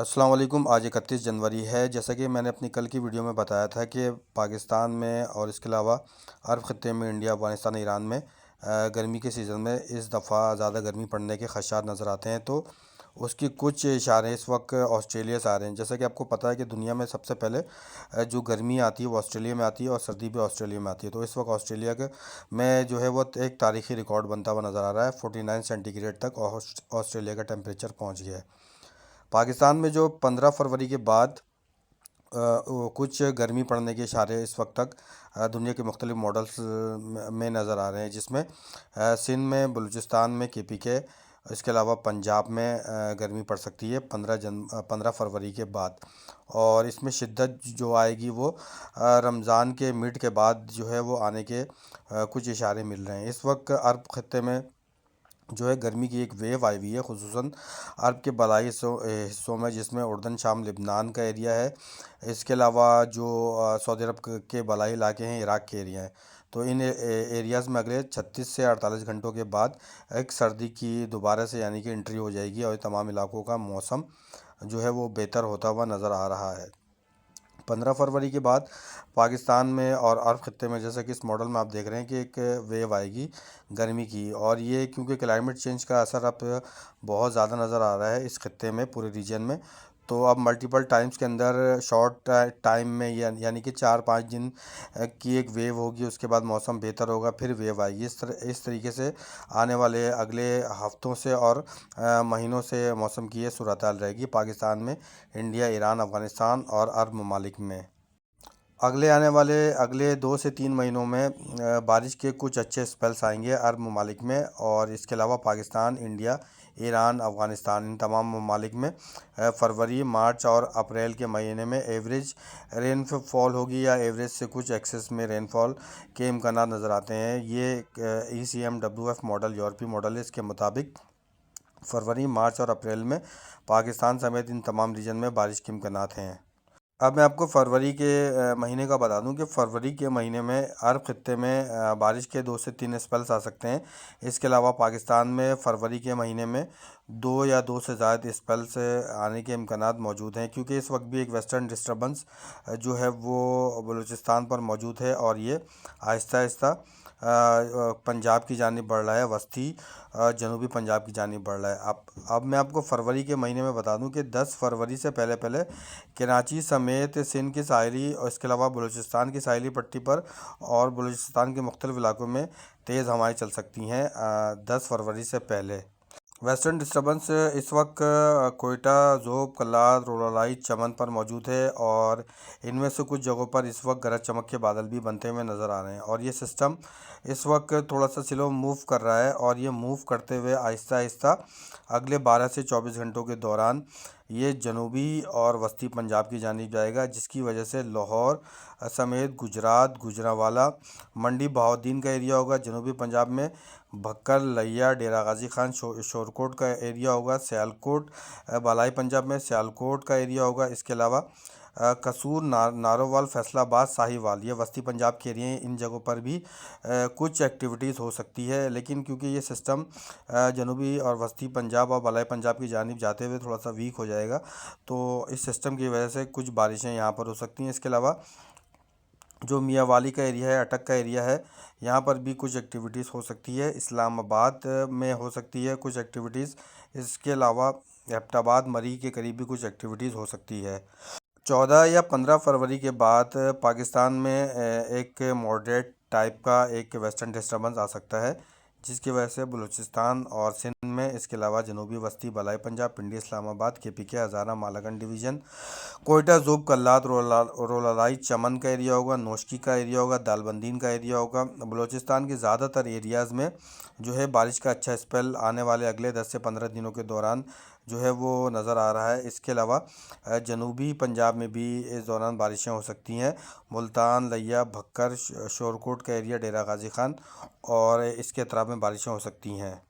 अस्सलाम वालेकुम। आज 31 जनवरी है। जैसा कि मैंने अपनी कल की वीडियो में बताया था कि पाकिस्तान में और इसके अलावा अरब खत्ते में, इंडिया, अफ़गानिस्तान, ईरान में गर्मी के सीज़न में इस दफ़ा ज़्यादा गर्मी पड़ने के ख़दशात नज़र आते हैं। तो उसकी कुछ इशारे इस वक्त ऑस्ट्रेलिया से आ रहे हैं। जैसा कि आपको पता है कि दुनिया में सबसे पहले जो गर्मी आती है वो ऑस्ट्रेलिया में आती है और सर्दी भी ऑस्ट्रेलिया में आती है। तो इस वक्त ऑस्ट्रेलिया के में जो है वो एक तारीखी रिकॉर्ड बनता हुआ नज़र आ रहा है। 49 सेंटीग्रेड तक ऑस्ट्रेलिया का टेम्परेचर पहुँच गया है। पाकिस्तान में जो 15 फरवरी के बाद वो कुछ गर्मी पड़ने के इशारे इस वक्त तक दुनिया के मुख्तलिफ मॉडल्स में नज़र आ रहे हैं, जिसमें सिंध में, बलूचिस्तान में, KPK, इसके अलावा पंजाब में गर्मी पड़ सकती है 15 फरवरी के बाद। और इसमें शिद्दत जो आएगी वो रमज़ान के मिड के बाद जो है वो आने के कुछ इशारे मिल रहे हैं। इस वक्त अरब खत्ते में जो है गर्मी की एक वेव आई हुई है, खुसूसन अरब के बलाई हिस्सों में, जिसमें उर्दन, शाम, लिबनान का एरिया है। इसके अलावा जो सऊदी अरब के बलाई इलाके हैं, इराक़ के एरिया हैं। तो इन एरियाज़ में अगले 36 से 48 घंटों के बाद एक सर्दी की दोबारा से यानी कि एंट्री हो जाएगी और तमाम इलाकों का मौसम जो है वो बेहतर होता हुआ नज़र आ रहा है। 15 फरवरी के बाद पाकिस्तान में और अरब खत्ते में, जैसा कि इस मॉडल में आप देख रहे हैं कि एक वेव आएगी गर्मी की। और ये क्योंकि क्लाइमेट चेंज का असर अब बहुत ज़्यादा नज़र आ रहा है इस खत्ते में, पूरे रीजन में। तो अब मल्टीपल टाइम्स के अंदर शॉर्ट टाइम में यानी कि 4-5 दिन की एक वेव होगी, उसके बाद मौसम बेहतर होगा, फिर वेव आएगी। इस तरीके से आने वाले अगले हफ्तों से और महीनों से मौसम की ये सूरत हाल रहेगी पाकिस्तान में, इंडिया, ईरान, अफ़गानिस्तान और अरब ममालिक में। अगले 2 से 3 महीनों में बारिश के कुछ अच्छे स्पेल्स आएंगे अरब ममालिक में। और इसके अलावा पाकिस्तान, इंडिया, ईरान, अफ़गानिस्तान, इन तमाम ममालिक में फरवरी, मार्च और अप्रैल के महीने में एवरेज रेनफॉल होगी या एवरेज से कुछ एक्सेस में रेनफॉल के इम्कानात नज़र आते हैं। ये ECMWF मॉडल, यूरोपीय मॉडल है। इसके मुताबिक फरवरी, मार्च और अप्रैल में पाकिस्तान समेत इन तमाम रीजन में बारिश के इम्कानात हैं। अब मैं आपको फरवरी के महीने का बता दूं कि फरवरी के महीने में अरब खत्ते में बारिश के 2 से 3 स्पेल्स आ सकते हैं। इसके अलावा पाकिस्तान में फरवरी के महीने में 2 या 2 से ज़्यादा स्पेल्स आने के इम्कानात मौजूद हैं, क्योंकि इस वक्त भी एक वेस्टर्न डिस्टर्बेंस जो है वो बलूचिस्तान पर मौजूद है और ये आहिस्ता आहिस्ता पंजाब की जानिब बढ़ रहा है, वस्ती जनूबी पंजाब की जानिब बढ़ रहा है। अब मैं आपको फरवरी के महीने में बता दूं कि 10 फरवरी से पहले पहले कराची समेत सिंध की साहिली और इसके अलावा बलूचिस्तान की साहिली पट्टी पर और बलूचिस्तान के मुख्तलिफ इलाकों में तेज़ हवाएं चल सकती हैं 10 फरवरी से पहले। वेस्टर्न डिस्टर्बेंस इस वक्त कोयटा, ज़ोब, कल्लार, रोलालाई, चमन पर मौजूद है और इनमें से कुछ जगहों पर इस वक्त गरज चमक के बादल भी बनते हुए नज़र आ रहे हैं। और ये सिस्टम इस वक्त थोड़ा सा स्लो मूव कर रहा है और ये मूव करते हुए आहिस्ता आहिस्ता अगले 12 से 24 घंटों के दौरान ये जनूबी और वस्ती पंजाब की जानिब जाएगा, जिसकी वजह से लाहौर समेत गुजरात, गुजरांवाला, मंडी, बहाउद्दीन का एरिया होगा। जनूबी पंजाब में भक्कर, लिया, डेरा गाजी खान, शोरकोट का एरिया होगा। सियालकोट, बालाई पंजाब में सियालकोट का एरिया होगा। इसके अलावा कसूर, नारोवाल, फैसलाबाद, साहिवाल, ये वस्ती पंजाब के एरिया हैं। इन जगहों पर भी कुछ एक्टिविटीज़ हो सकती है, लेकिन क्योंकि ये सिस्टम जनूबी और वस्ती पंजाब और बालाई पंजाब की जानिब जाते हुए थोड़ा सा वीक हो जाएगा, तो इस सिस्टम की वजह से कुछ बारिशें यहाँ पर हो सकती हैं। इसके अलावा जो मियाँवाली का एरिया है, अटक का एरिया है, यहाँ पर भी कुछ एक्टिविटीज़ हो सकती है। इस्लामाबाद में हो सकती है कुछ एक्टिविटीज़। इसके अलावा एबटाबाद, मरी के करीब भी कुछ एक्टिविटीज़ हो सकती है। 14 या 15 फरवरी के बाद पाकिस्तान में एक मॉडरेट टाइप का एक वेस्टर्न डिस्टर्बेंस आ सकता है, जिसकी वजह से बलूचिस्तान और सिंध में, इसके अलावा जनूबी वस्ती, बलाई पंजाब, पिंडी, इस्लामाबाद, KPK, हज़ारा, मालागन डिवीज़न, कोयटा, ज़ोब, कल्लात, रोलालाई, चमन का एरिया होगा, नोशकी का एरिया होगा, दालबंदीन का एरिया होगा। बलूचिस्तान के ज़्यादातर एरियाज़ में जो है बारिश का अच्छा स्पेल आने वाले अगले 10 से 15 दिनों के दौरान जो है वो नज़र आ रहा है। इसके अलावा जनूबी पंजाब में भी इस दौरान बारिशें हो सकती हैं। मुल्तान, लिया, भक्कर, शोरकोट का एरिया, डेरा गाजी खान और इसके अतराफ में बारिशें हो सकती हैं।